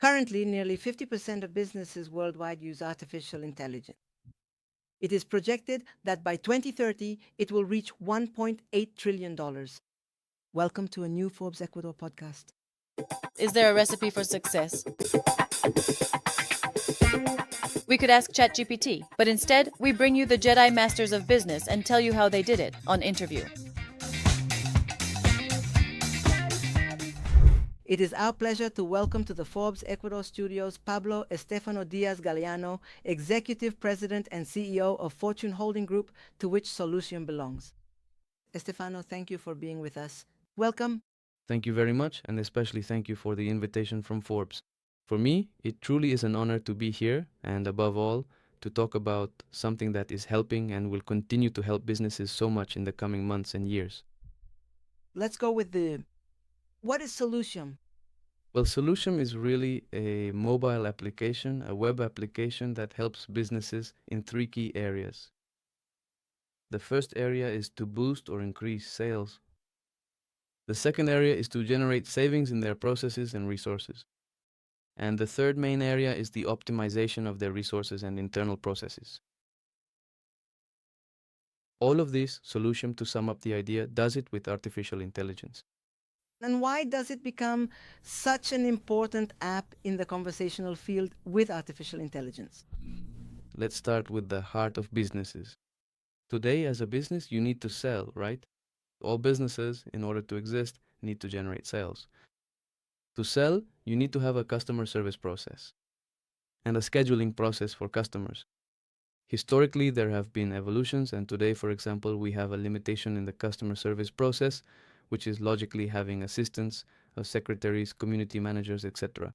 Currently, nearly 50% of businesses worldwide use artificial intelligence. It is projected that by 2030, it will reach $1.8 trillion. Welcome to a new Forbes Ecuador podcast. Is there a recipe for success? We could ask ChatGPT, but instead, we bring you the Jedi Masters of Business and tell you how they did it on Interview. It is our pleasure to welcome to the Forbes Ecuador studios Pablo Estefano Diaz Galeano, Executive President and CEO of Fortune Holding Group, to which Zolutium belongs. Estefano, thank you for being with us. Welcome. Thank you very much, and especially thank you for the invitation from Forbes. For me, it truly is an honor to be here, and above all, to talk about something that is helping and will continue to help businesses so much in the coming months and years. Let's go with what is Zolutium? Well, Solution is really a mobile application, a web application that helps businesses in three key areas. The first area is to boost or increase sales. The second area is to generate savings in their processes and resources. And the third main area is the optimization of their resources and internal processes. All of this, Solution, to sum up the idea, does it with artificial intelligence. And why does it become such an important app in the conversational field with artificial intelligence? Let's start with the heart of businesses. Today, as a business, you need to sell, right? All businesses, in order to exist, need to generate sales. To sell, you need to have a customer service process and a scheduling process for customers. Historically, there have been evolutions, and today, for example, we have a limitation in the customer service process, which is logically having assistants, secretaries, community managers, etc.,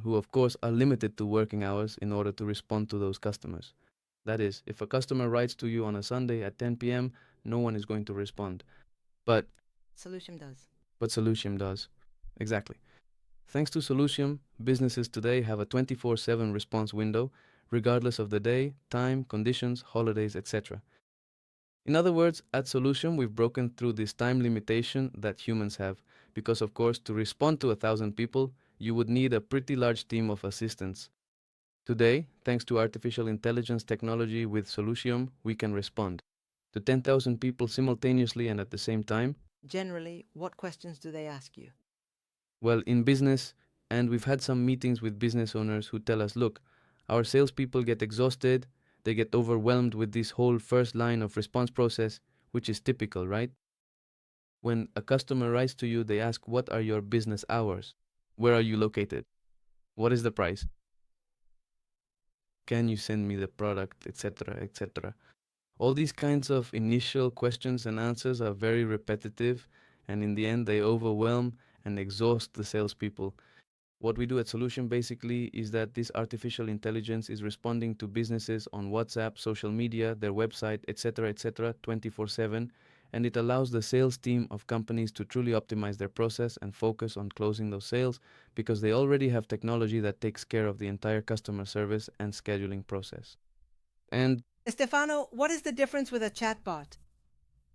who, of course, are limited to working hours in order to respond to those customers. That is, if a customer writes to you on a Sunday at 10 p.m., no one is going to respond. But Solution does. Solution does. Exactly. Thanks to Solution, businesses today have a 24/7 response window, regardless of the day, time, conditions, holidays, etc. In other words, at Solution, we've broken through this time limitation that humans have, because of course, to respond to 1,000 people, you would need a pretty large team of assistants. Today, thanks to artificial intelligence technology with Solution, we can respond to 10,000 people simultaneously and at the same time. Generally, what questions do they ask you? Well, in business, and we've had some meetings with business owners who tell us, look, our salespeople get exhausted, they get overwhelmed with this whole first line of response process, which is typical, right? When a customer writes to you, they ask, what are your business hours? Where are you located? What is the price? Can you send me the product, etc., etc.? All these kinds of initial questions and answers are very repetitive, and in the end, they overwhelm and exhaust the salespeople. What we do at Solution basically is that this artificial intelligence is responding to businesses on WhatsApp, social media, their website, etc., 24/7, and it allows the sales team of companies to truly optimize their process and focus on closing those sales because they already have technology that takes care of the entire customer service and scheduling process. And Estefano, what is the difference with a chatbot?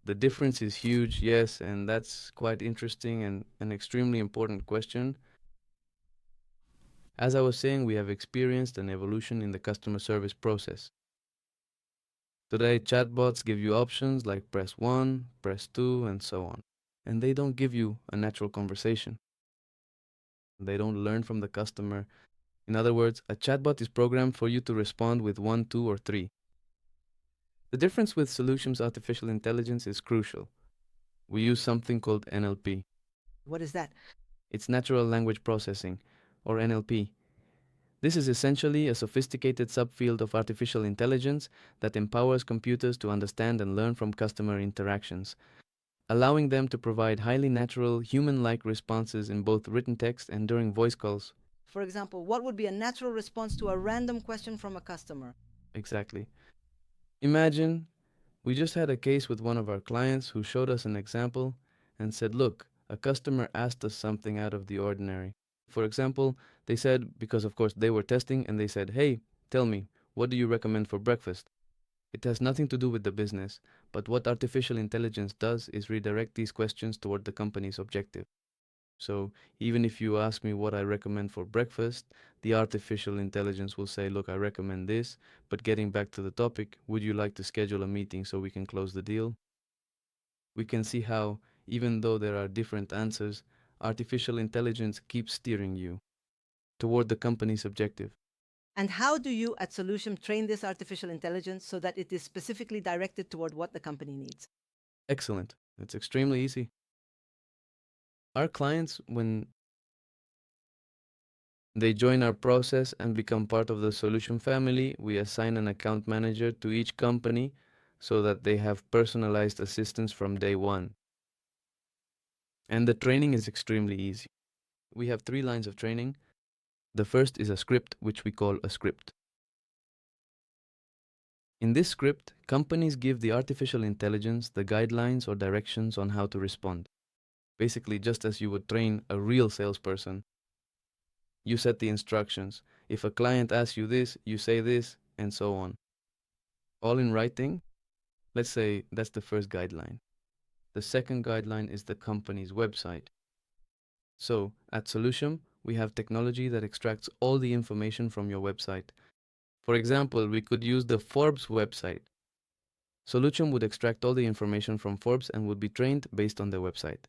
the difference is huge, yes, and that's quite interesting and an extremely important question. As I was saying, we have experienced an evolution in the customer service process. Today, chatbots give you options like press 1, press 2, and so on. And they don't give you a natural conversation. They don't learn from the customer. In other words, a chatbot is programmed for you to respond with 1, 2, or 3. The difference with Solutions artificial intelligence is crucial. We use something called NLP. What is that? It's natural language processing, or NLP. This is essentially a sophisticated subfield of artificial intelligence that empowers computers to understand and learn from customer interactions, allowing them to provide highly natural, human-like responses in both written text and during voice calls. For example, what would be a natural response to a random question from a customer? Exactly. Imagine we just had a case with one of our clients who showed us an example and said, look, a customer asked us something out of the ordinary. For example, they said, because of course they were testing, and they said, hey, tell me, what do you recommend for breakfast? It has nothing to do with the business, but what artificial intelligence does is redirect these questions toward the company's objective. So even if you ask me what I recommend for breakfast, the artificial intelligence will say, look, I recommend this. But getting back to the topic, would you like to schedule a meeting so we can close the deal? We can see how, even though there are different answers, artificial intelligence keeps steering you toward the company's objective. And how do you at Solution train this artificial intelligence so that it is specifically directed toward what the company needs? Excellent. It's extremely easy. Our clients, when they join our process and become part of the solution family, we assign an account manager to each company so that they have personalized assistance from day one. And the training is extremely easy. We have 3 lines of training. The first is a script, which we call a script. In this script, companies give the artificial intelligence the guidelines or directions on how to respond. Basically, just as you would train a real salesperson, you set the instructions. If a client asks you this, you say this, and so on. All in writing. Let's say that's the first guideline. The second guideline is the company's website. So, at Solution, we have technology that extracts all the information from your website. For example, we could use the Forbes website. Solution would extract all the information from Forbes and would be trained based on their website.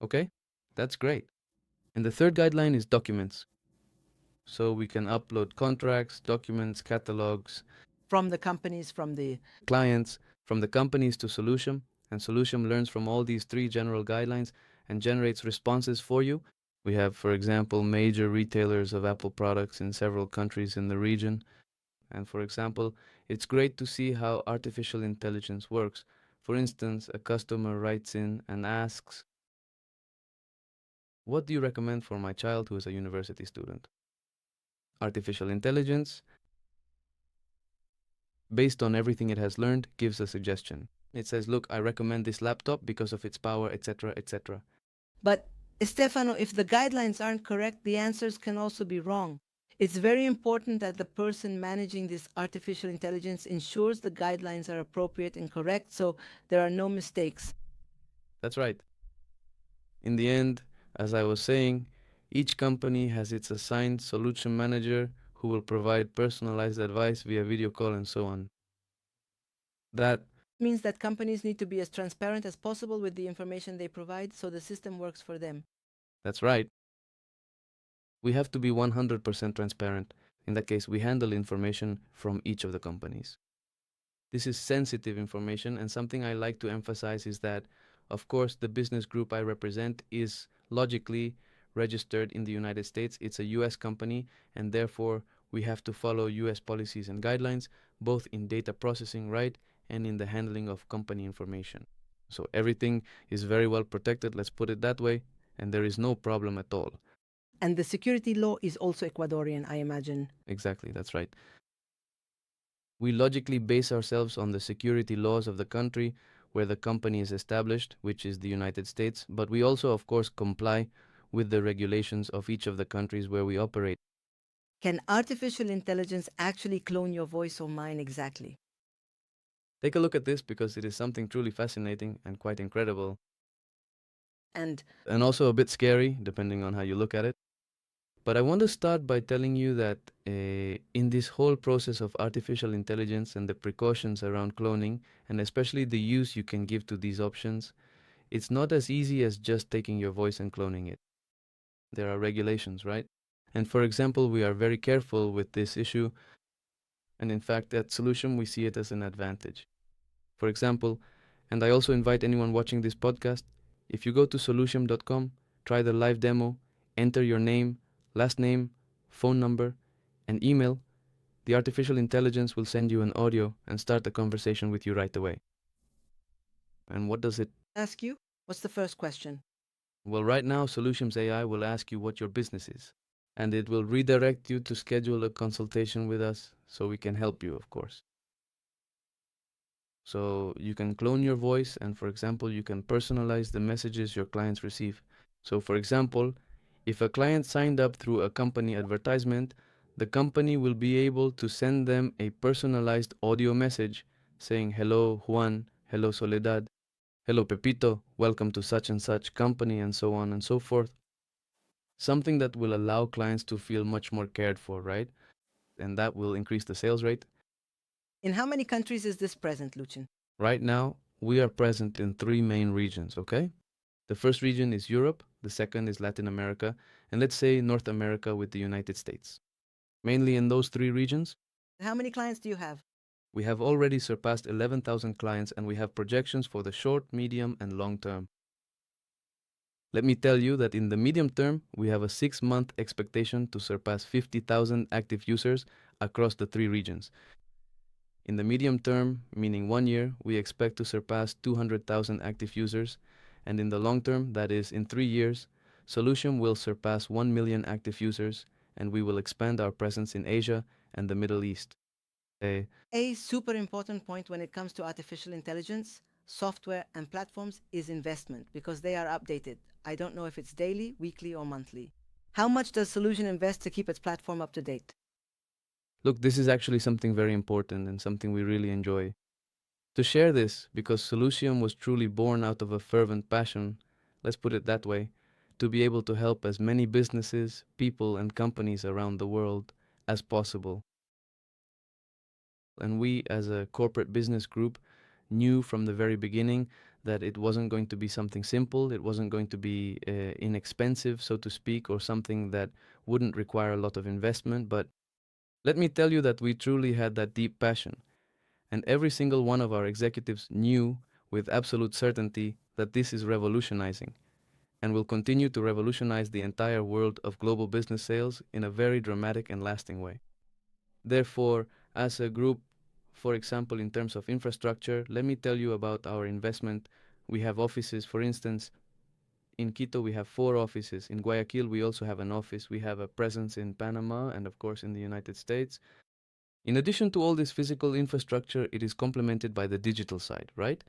Okay? That's great. And the third guideline is documents. So we can upload contracts, documents, catalogs, From the companies, from the clients, from the companies to Solution, and Solution learns from all these 3 general guidelines and generates responses for you. We have, for example, major retailers of Apple products in several countries in the region. And for example, it's great to see how artificial intelligence works. For instance, a customer writes in and asks, what do you recommend for my child who is a university student? Artificial intelligence, based on everything it has learned, gives a suggestion. It says, look, I recommend this laptop because of its power, etc., etc. But Stefano, if the guidelines aren't correct, the answers can also be wrong. It's very important that the person managing this artificial intelligence ensures the guidelines are appropriate and correct so there are no mistakes. That's right. In the end, as I was saying, each company has its assigned solution manager who will provide personalized advice via video call and so on. That Means that companies need to be as transparent as possible with the information they provide so the system works for them. That's right. We have to be 100% transparent. In that case, we handle information from each of the companies. This is sensitive information, and something I like to emphasize is that, of course, the business group I represent is logically registered in the United States. It's a US company, and therefore we have to follow US policies and guidelines, both in data processing, right, and in the handling of company information. So everything is very well protected, let's put it that way, and there is no problem at all. And the security law is also Ecuadorian, I imagine. Exactly, that's right. We logically base ourselves on the security laws of the country where the company is established, which is the United States, but we also, of course, comply with the regulations of each of the countries where we operate. Can artificial intelligence actually clone your voice or mine exactly? Take a look at this because it is something truly fascinating and quite incredible, And and also a bit scary, depending on how you look at it. But I want to start by telling you that in this whole process of artificial intelligence and the precautions around cloning, and especially the use you can give to these options, it's not as easy as just taking your voice and cloning it. There are regulations, right? And for example, we are very careful with this issue, and in fact, at Solution, we see it as an advantage. For example, and I also invite anyone watching this podcast, if you go to solution.com, try the live demo, enter your name, last name, phone number, and email, the artificial intelligence will send you an audio and start a conversation with you right away. And what does it? ask you, what's the first question? Well, right now, Solutions AI will ask you what your business is, and it will redirect you to schedule a consultation with us so we can help you, of course. So you can clone your voice, and for example, you can personalize the messages your clients receive. So for example, if a client signed up through a company advertisement, the company will be able to send them a personalized audio message saying, hello Juan, hello Soledad, hello Pepito, welcome to such and such company, and so on and so forth. something that will allow clients to feel much more cared for, right? And that will increase the sales rate. In how many countries is this present, Lucien? Right now, we are present in three main regions, okay? The first region is Europe, the second is Latin America, and let's say North America with the United States. Mainly in those three regions, How many clients do you have? we have already surpassed 11,000 clients and we have projections for the short, medium, and long term. Let me tell you that in the medium term, we have a 6-month expectation to surpass 50,000 active users across the three regions. In the medium term, meaning 1 year, we expect to surpass 200,000 active users, and in the long term, that is in 3 years, Solution will surpass 1 million active users, and we will expand our presence in Asia and the Middle East. A super important point when it comes to artificial intelligence, software, and platforms is investment because they are updated. I don't know if it's daily, weekly, or monthly. How much does Solution invest to keep its platform up to date? Look, this is actually something very important and something we really enjoy. To share this, because Solution was truly born out of a fervent passion, let's put it that way, to be able to help as many businesses, people, and companies around the world as possible. And we, as a corporate business group, knew from the very beginning that it wasn't going to be something simple, it wasn't going to be inexpensive, so to speak, or something that wouldn't require a lot of investment. But let me tell you that we truly had that deep passion. And every single one of our executives knew with absolute certainty that this is revolutionizing and will continue to revolutionize the entire world of global business sales in a very dramatic and lasting way. Therefore, as a group, for example, in terms of infrastructure, let me tell you about our investment. We have offices, for instance, in Quito, we have 4 offices. In Guayaquil, we also have an office. We have a presence in Panama and, of course, in the United States. In addition to all this physical infrastructure, it is complemented by the digital side, right?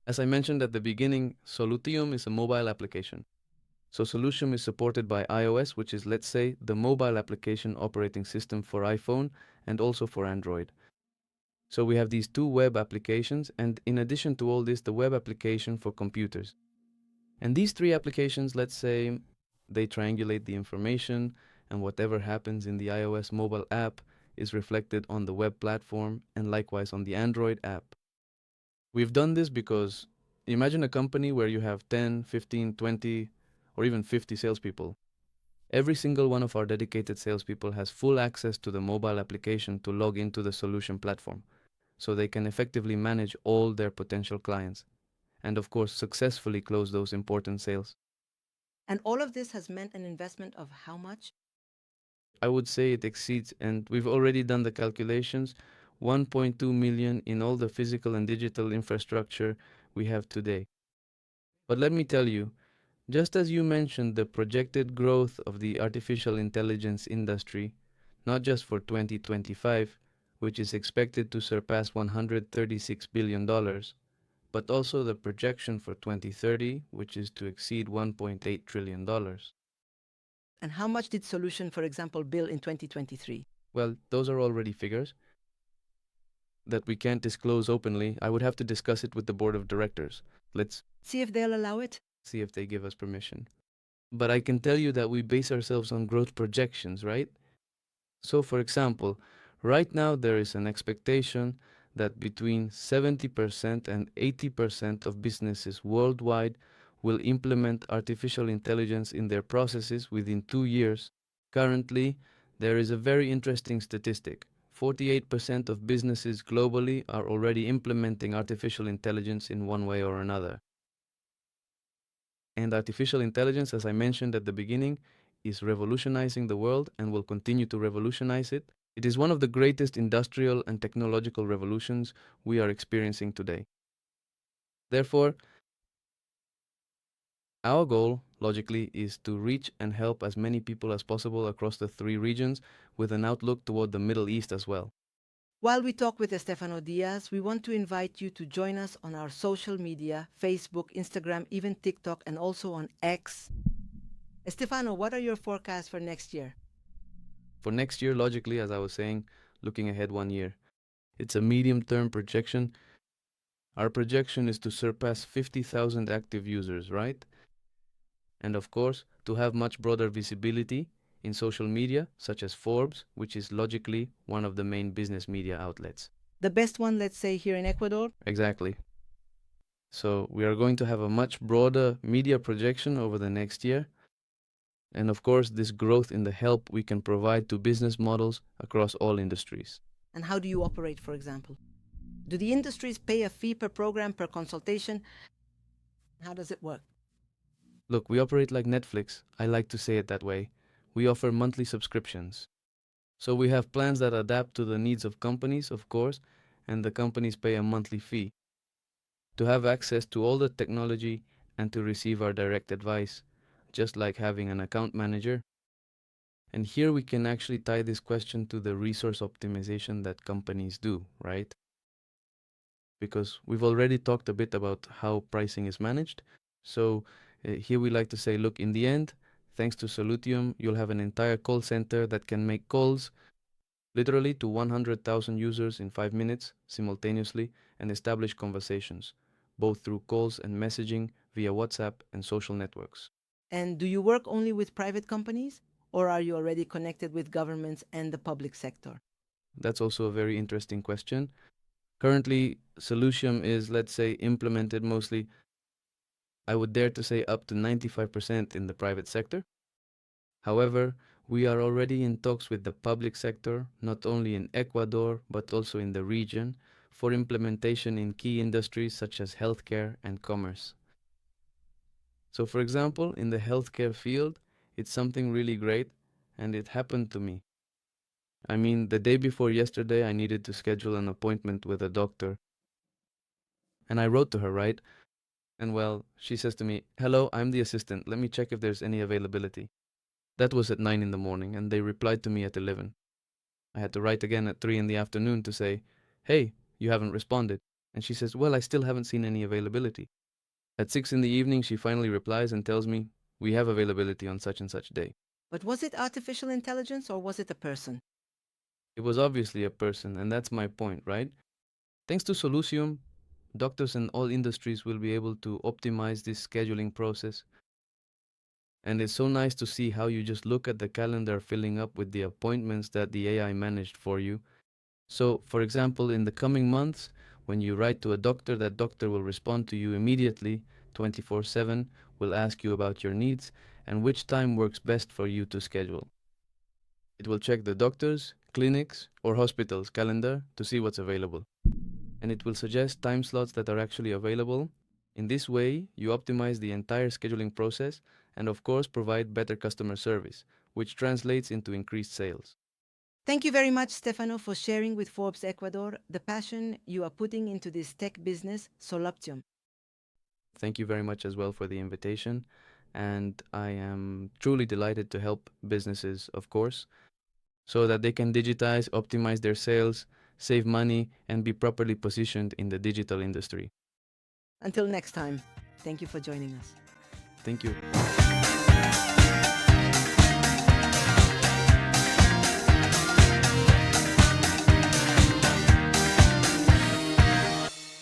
As I mentioned at the beginning, Zolutium is a mobile application. So Solution is supported by iOS, which is, let's say, the mobile application operating system for iPhone and also for Android. So we have these 2 web applications, and in addition to all this, the web application for computers. And these 3 applications, let's say, they triangulate the information, and whatever happens in the iOS mobile app is reflected on the web platform and likewise on the Android app. We've done this because imagine a company where you have 10, 15, 20, or even 50 salespeople. Every single one of our dedicated salespeople has full access to the mobile application to log into the Solution platform, so they can effectively manage all their potential clients and, of course, successfully close those important sales. And all of this has meant an investment of how much? I would say it exceeds, and we've already done the calculations, 1.2 million in all the physical and digital infrastructure we have today. But let me tell you, just as you mentioned the projected growth of the artificial intelligence industry, not just for 2025, which is expected to surpass $136 billion, but also the projection for 2030, which is to exceed $1.8 trillion. And how much did Solution, for example, bill in 2023? Well, those are already figures that we can't disclose openly. I would have to discuss it with the board of directors. Let's See if they'll allow it. see if they give us permission. But I can tell you that we base ourselves on growth projections, right? So, for example, right now there is an expectation that between 70% and 80% of businesses worldwide will implement artificial intelligence in their processes within 2 years. Currently, there is a very interesting statistic. 48% of businesses globally are already implementing artificial intelligence in one way or another. And artificial intelligence, as I mentioned at the beginning, is revolutionizing the world and will continue to revolutionize it. It is one of the greatest industrial and technological revolutions we are experiencing today. Therefore, our goal, logically, is to reach and help as many people as possible across the 3 regions with an outlook toward the Middle East as well. While we talk with Estefano Diaz, we want to invite you to join us on our social media, Facebook, Instagram, even TikTok, and also on X. Estefano, what are your forecasts for next year? For next year, logically, as I was saying, looking ahead 1 year, it's a medium-term projection. Our projection is to surpass 50,000 active users, right? And of course, to have much broader visibility in social media, such as Forbes, which is logically one of the main business media outlets. The best one, let's say, here in Ecuador? Exactly. So we are going to have a much broader media projection over the next year. And of course, this growth in the help we can provide to business models across all industries. And how do you operate, for example? Do the industries pay a fee per program, per consultation? How does it work? Look, we operate like Netflix. I like to say it that way. We offer monthly subscriptions. So we have plans that adapt to the needs of companies, of course, and the companies pay a monthly fee to have access to all the technology and to receive our direct advice, just like having an account manager. And here we can actually tie this question to the resource optimization that companies do, right? Because we've already talked a bit about how pricing is managed. So here we like to say, look, in the end, thanks to Zolutium, you'll have an entire call center that can make calls literally to 100,000 users in 5 minutes simultaneously and establish conversations, both through calls and messaging via WhatsApp and social networks. And do you work only with private companies, or are you already connected with governments and the public sector? That's also a very interesting question. Currently, Solution is, let's say, implemented mostly, I would dare to say, up to 95% in the private sector. However, we are already in talks with the public sector, not only in Ecuador, but also in the region, for implementation in key industries such as healthcare and commerce. So, for example, in the healthcare field, it's something really great, and it happened to me. I mean, the day before yesterday, I needed to schedule an appointment with a doctor. And I wrote to her, right? And well, she says to me, "Hello, I'm the assistant. Let me check if there's any availability." That was at 9 in the morning, and they replied to me at 11. I had to write again at 3 in the afternoon to say, "Hey, you haven't responded." And she says, "Well, I still haven't seen any availability." At 6 in the evening, she finally replies and tells me, "We have availability on such and such day." But was it artificial intelligence or was it a person? It was obviously a person, and that's my point, right? Thanks to Solucium, doctors in all industries will be able to optimize this scheduling process. And it's so nice to see how you just look at the calendar filling up with the appointments that the AI managed for you. So, for example, in the coming months, when you write to a doctor, that doctor will respond to you immediately, 24/7, will ask you about your needs and which time works best for you to schedule. It will check the doctor's, clinics, or hospital's calendar to see what's available. And it will suggest time slots that are actually available. In this way, you optimize the entire scheduling process and, of course, provide better customer service, which translates into increased sales. Thank you very much, Stefano, for sharing with Forbes Ecuador the passion you are putting into this tech business, Zolutium. Thank you very much as well for the invitation. And I am truly delighted to help businesses, of course, so that they can digitize, optimize their sales, save money, and be properly positioned in the digital industry. Until next time, thank you for joining us. Thank you.